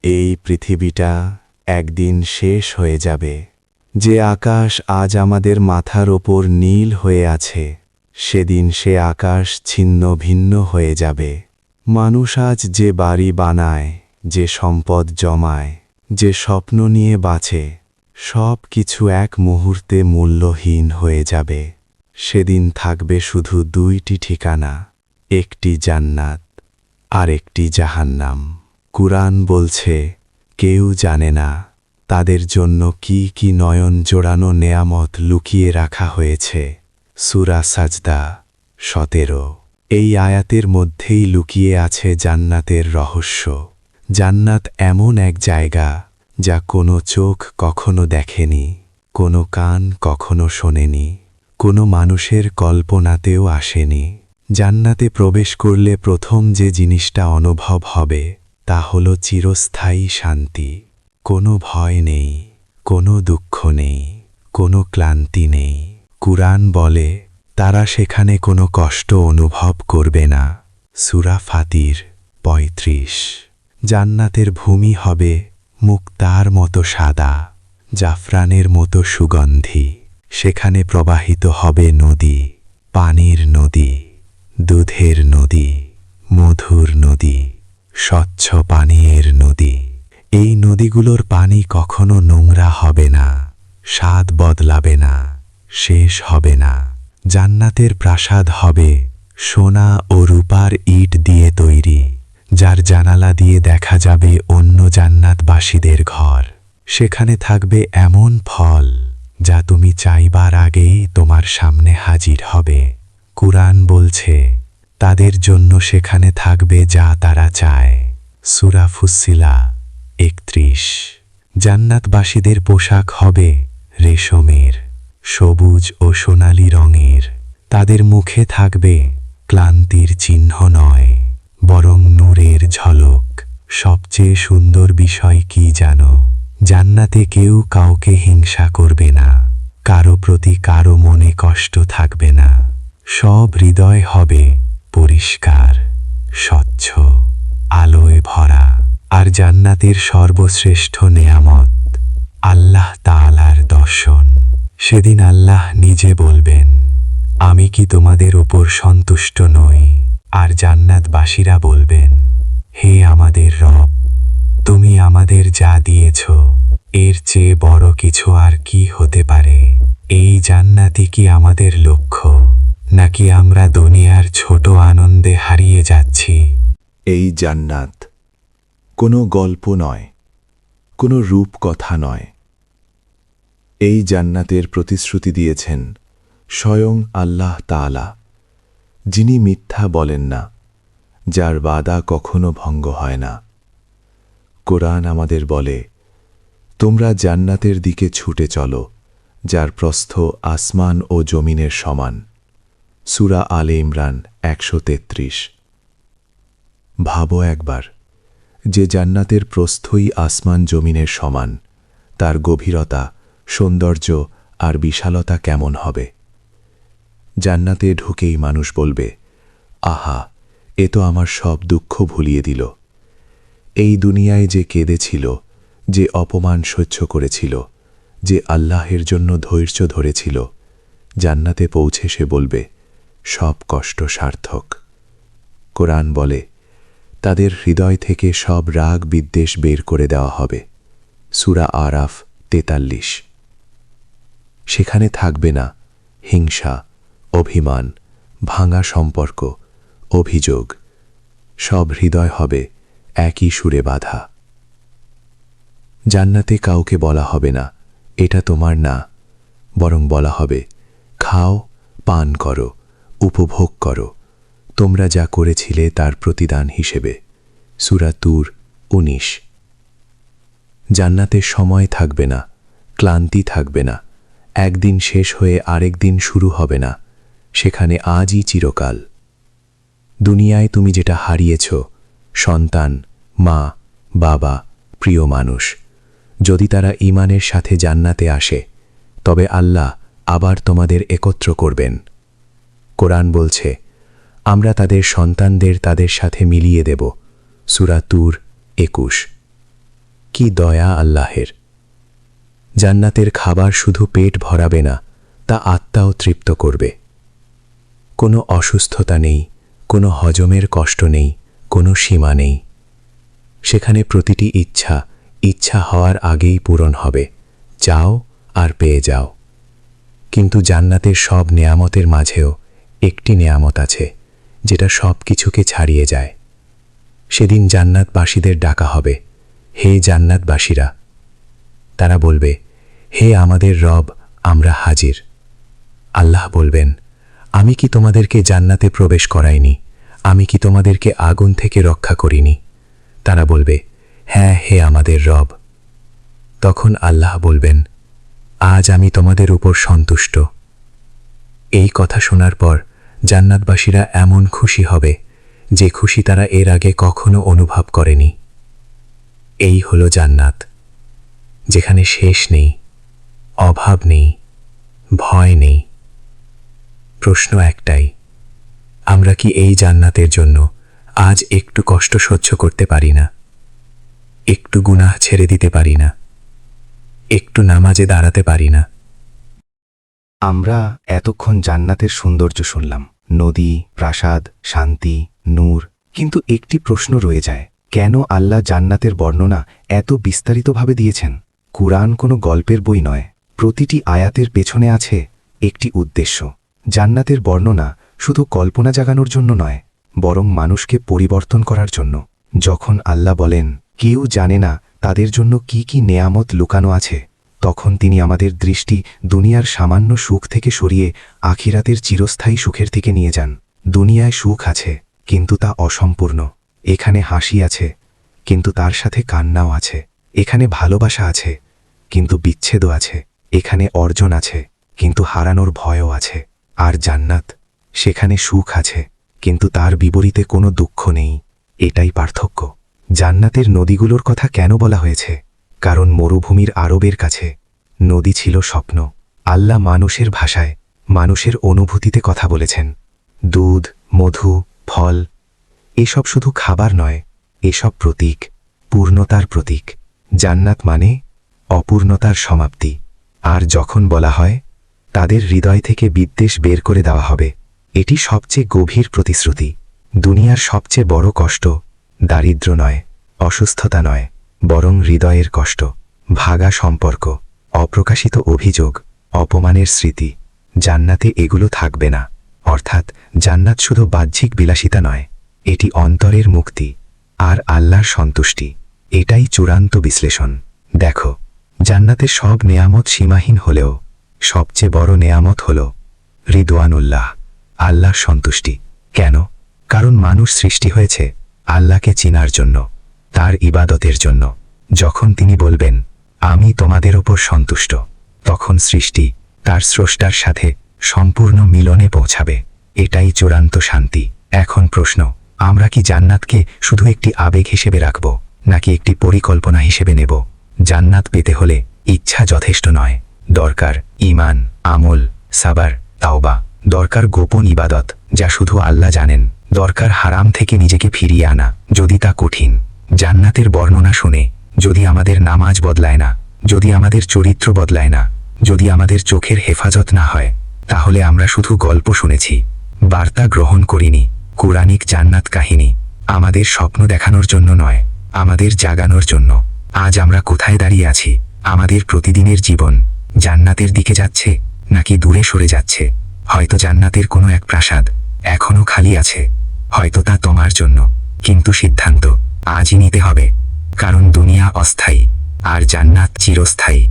এই পৃথিবীটা একদিন শেষ হয়ে যাবে। যে আকাশ আজ আমাদের মাথার ওপর নীল হয়ে আছে, সেদিন সে আকাশ ছিন্ন ভিন্ন হয়ে যাবে। মানুষ আজ যে বাড়ি বানায়, যে সম্পদ জমায়, যে স্বপ্ন নিয়ে বাঁচে, সব কিছু এক মুহূর্তে মূল্যহীন হয়ে যাবে। সেদিন থাকবে শুধু দুইটি ঠিকানা, একটি জান্নাত আর একটি জাহান্নাম। কুরআন বলছে, কেউ জানে না তাদের জন্য কি কি নয়ন জোড়ানো নেয়ামত লুকিয়ে রাখা হয়েছে। সূরা সাজদা 17। এই আয়াতের মধ্যেই লুকিয়ে আছে জান্নাতের রহস্য। জান্নাত এমন এক জায়গা যা কোনো চোখ কখনো দেখেনি, কোনো কান কখনো শোনেনি, কোনো মানুষের কল্পনাতেও আসেনি। জান্নাতে প্রবেশ করলে প্রথম যে জিনিসটা অনুভব হবে তা হলো চিরস্থায়ী শান্তি। কোনো ভয় নেই, কোনো দুঃখ নেই, কোনো ক্লান্তি নেই। কুরআন বলে তারা সেখানে কোনো কষ্ট অনুভব করবে না। সূরা ফাতির 35। জান্নাতের ভূমি হবে মুক্তার মতো সাদা, জাফরানের মতো সুগন্ধি। সেখানে প্রবাহিত হবে নদী, পানির নদী, দুধের নদী, মধুর নদী, স্বচ্ছ পানীয়ের নদী। এই নদীগুলোর পানি কখনো নোংরা হবে না, স্বাদ বদলাবে না, শেষ হবে না। জান্নাতের প্রাসাদ হবে সোনা ও রূপার ইট দিয়ে তৈরি, যার জানালা দিয়ে দেখা যাবে অন্য জান্নাতবাসীদের ঘর। সেখানে থাকবে এমন ফল যা তুমি চাইবার আগেই তোমার সামনে হাজির হবে। কুরআন বলছে তাদের জন্য সেখানে থাকবে যা তারা চায়। সূরা ফুসসিলা 31। জান্নাতবাসীদের পোশাক হবে রেশমের, সবুজ ও সোনালী রঙের। তাদের মুখে থাকবে ক্লান্তির চিহ্ন নয়, বরং নূরের ঝলক। সবচেয়ে সুন্দর বিষয় কি জানো? জান্নাতে কেউ কাউকে হিংসা করবে না, কারো প্রতি কারো মনে কষ্ট থাকবে না। সব হৃদয় হবে পরিষ্কার, স্বচ্ছ, আলোয় ভরা। আর জান্নাতের সর্বশ্রেষ্ঠ নেয়ামত আল্লাহ তাআলার দর্শন। সেদিন আল্লাহ নিজে বলবেন, আমি কি তোমাদের ওপর সন্তুষ্ট নই? আর জান্নাতবাসীরা বলবেন, হে আমাদের রব, তুমি আমাদের যা দিয়েছ এর চেয়ে বড় কিছু আর কি হতে পারে? এই জান্নাতই কি আমাদের লক্ষ্য, নাকি আমরা দুনিয়ার ছোট আনন্দে হারিয়ে যাচ্ছি? এই জান্নাত কোনো গল্প নয়, কোনো রূপকথা নয়। এই জান্নাতের প্রতিশ্রুতি দিয়েছেন স্বয়ং আল্লাহ তাআলা, যিনি মিথ্যা বলেন না, যার ওয়াদা কখনো ভঙ্গ হয় না। কোরআন আমাদের বলে, তোমরা জান্নাতের দিকে ছুটে চলো, যার প্রস্থ আসমান ও জমিনের সমান। সূরা আলে ইমরান 133। ভাবো একবার, যে জান্নাতের প্রস্থই আসমান জমিনের সমান, তার গভীরতা, সৌন্দর্য আর বিশালতা কেমন হবে? জান্নাতে ঢুকেই মানুষ বলবে, আহা, এ তো আমার সব দুঃখ ভুলিয়ে দিল। এই দুনিয়ায় যে কেঁদেছিল, যে অপমান সহ্য করেছিল, যে আল্লাহের জন্য ধৈর্য ধরেছিল, জান্নাতে পৌঁছে সে বলবে, সব কষ্ট সার্থক। কোরআন বলে, তাদের হৃদয় থেকে সব রাগ বিদ্বেষ বের করে দেওয়া হবে। সূরা আরাফ 43। সেখানে থাকবে না হিংসা, অভিমান, ভাঙা সম্পর্ক, অভিযোগ। সব হৃদয় হবে একই সুরে বাঁধা। জান্নাতে কাউকে বলা হবে না, এটা তোমার না, বরং বলা হবে, খাও, পান করো, উপভোগ করো, তোমরা যা করেছিলে তার প্রতিদান হিসেবে। সূরা তুর 19। জান্নাতে সময় থাকবে না, ক্লান্তি থাকবে না, একদিন শেষ হয়ে আরেক দিন শুরু হবে না। সেখানে আজই চিরকাল। দুনিয়ায় তুমি যেটা হারিয়েছ, সন্তান, মা, বাবা, প্রিয় মানুষ, যদি তারা ঈমানের সাথে জান্নাতে আসে, তবে আল্লাহ আবার তোমাদের একত্র করবেন। কোরআন বলছে, আমরা তাদের সন্তানদের তাদের সাথে মিলিয়ে দেব। সূরা তুর 21। কি দয়া আল্লাহের! জান্নাতের খাবার শুধু পেট ভরাবে না, তা আত্মাও তৃপ্ত করবে। কোনো অসুস্থতা নেই, কোনো হজমের কষ্ট নেই, কোনো সীমা নেই। সেখানে প্রতিটি ইচ্ছা হওয়ার আগেই পূরণ হবে। চাও আর পেয়ে যাও। কিন্তু জান্নাতের সব নেয়ামতের মাঝেও একটি নেয়ামত আছে, যেটা সব কিছুকে ছাড়িয়ে যায়। সেদিন জান্নাতবাসীদের ডাকা হবে, হে জান্নাতবাসীরা! তারা বলবে, হে আমাদের রব, আমরা হাজির। আল্লাহ বলবেন, আমি কি তোমাদেরকে জান্নাতে প্রবেশ করাইনি? আমি কি তোমাদেরকে আগুন থেকে রক্ষা করিনি? তারা বলবে, হ্যাঁ, হে আমাদের রব। তখন আল্লাহ বলবেন, আজ আমি তোমাদের উপর সন্তুষ্ট। এই কথা শোনার পর জান্নাতবাসীরা এমন খুশি হবে, যে খুশি তারা এর আগে কখনো অনুভব করেনি। এই হলো জান্নাত, যেখানে শেষ নেই, অভাব নেই, ভয় নেই। প্রশ্ন একটাই, আমরা কি এই জান্নাতের জন্য আজ একটু কষ্ট সহ্য করতে পারি না? একটু গুনাহ ছেড়ে দিতে পারি না? একটু নামাজে দাঁড়াতে পারি না? আমরা এতক্ষণ জান্নাতের সৌন্দর্য শুনলাম, নদী, প্রাসাদ, শান্তি, নূর। কিন্তু একটি প্রশ্ন রয়ে যায়, কেন আল্লাহ জান্নাতের বর্ণনা এত বিস্তারিতভাবে দিয়েছেন? কুরআন কোনো গল্পের বই নয়। প্রতিটি আয়াতের পেছনে আছে একটি উদ্দেশ্য। জান্নাতের বর্ণনা শুধু কল্পনা জাগানোর জন্য নয়, বরং মানুষকে পরিবর্তন করার জন্য। যখন আল্লাহ বলেন, কেউ জানে না তাদের জন্য কি কি নেয়ামত লুকানো আছে, তখন তিনি আমাদের দৃষ্টি দুনিয়ার সামান্য সুখ থেকে সরিয়ে আখিরাতের চিরস্থায়ী সুখের দিকে নিয়ে যান। দুনিয়ায় সুখ আছে, কিন্তু তা অসম্পূর্ণ। এখানে হাসি আছে, কিন্তু তার সাথে কান্নাও আছে। এখানে ভালোবাসা আছে, কিন্তু বিচ্ছেদও আছে। এখানে অর্জন আছে, কিন্তু হারানোর ভয়ও আছে। আর জান্নাত, সেখানে সুখ আছে, কিন্তু তার বিপরীতে কোনো দুঃখ নেই। এটাই পার্থক্য। জান্নাতের নদীগুলোর কথা কেন বলা হয়েছে? কারণ মরুভূমির আরবের কাছে নদী ছিল স্বপ্ন। আল্লাহ মানুষের ভাষায়, মানুষের অনুভূতিতে কথা বলেছেন। দুধ, মধু, ফল, এসব শুধু খাবার নয়, এসব প্রতীক, পূর্ণতার প্রতীক। জান্নাত মানে অপূর্ণতার সমাপ্তি। আর যখন বলা হয় তাদের হৃদয় থেকে বিদ্বেষ বের করে দেওয়া হবে, এটি সবচেয়ে গভীর প্রতিশ্রুতি। দুনিয়ার সবচেয়ে বড় কষ্ট দারিদ্র্য নয়, অসুস্থতা নয়, বরং হৃদয়ের কষ্ট, ভাগা সম্পর্ক, অপ্রকাশিত অভিযোগ, অপমানের স্মৃতি। জান্নাতে এগুলো থাকবে না। অর্থাৎ জান্নাত শুধু বাহ্যিক বিলাসিতা নয়, এটি অন্তরের মুক্তি আর আল্লাহর সন্তুষ্টি। এটাই চূড়ান্ত বিশ্লেষণ। দেখো, জান্নাতের সব নেয়ামত সীমাহীন হলেও সবচেয়ে বড় নেয়ামত হল রিদওয়ানুল্লাহ, আল্লাহর সন্তুষ্টি। কেন? কারণ মানুষ সৃষ্টি হয়েছে আল্লাহকে চিনার জন্য, তার ইবাদতের জন্য। যখন তিনি বলবেন, আমি তোমাদের ওপর সন্তুষ্ট, তখন সৃষ্টি তার স্রষ্টার সাথে সম্পূর্ণ মিলনে পৌঁছাবে। এটাই চূড়ান্ত শান্তি। এখন প্রশ্ন, আমরা কি জান্নাতকে শুধু একটি আবেগ হিসেবে রাখব, নাকি একটি পরিকল্পনা হিসেবে নেব? জান্নাত পেতে হলে ইচ্ছা যথেষ্ট নয়, দরকার ঈমান, আমল, সাবার, তাওবা। দরকার গোপন ইবাদত, যা শুধু আল্লাহ জানেন। দরকার হারাম থেকে নিজেকে ফিরিয়ে আনা, যদি তা কঠিন। জান্নাতের বর্ণনা শুনে যদি আমাদের নামাজ বদলায় না, যদি আমাদের চরিত্র বদলায় না, যদি আমাদের চোখের হেফাজত না হয়, তাহলে আমরা শুধু গল্প শুনেছি, বার্তা গ্রহণ করিনি। কুরআনিক জান্নাত কাহিনী আমাদের স্বপ্ন দেখানোর জন্য নয়, আমাদের জাগানোর জন্য। আজ আমরা কোথায় দাঁড়িয়ে আছি? আমাদের প্রতিদিনের জীবন জান্নাতের দিকে যাচ্ছে নাকি দূরে সরে যাচ্ছে? হয়তো জান্নাতের কোনো এক প্রাসাদ এখনো খালি আছে, হয়তো তা তোমার জন্য। কিন্তু সিদ্ধান্ত আজই নিতে হবে, কারণ দুনিয়া অস্থায়ী আর জান্নাত চিরস্থায়ী।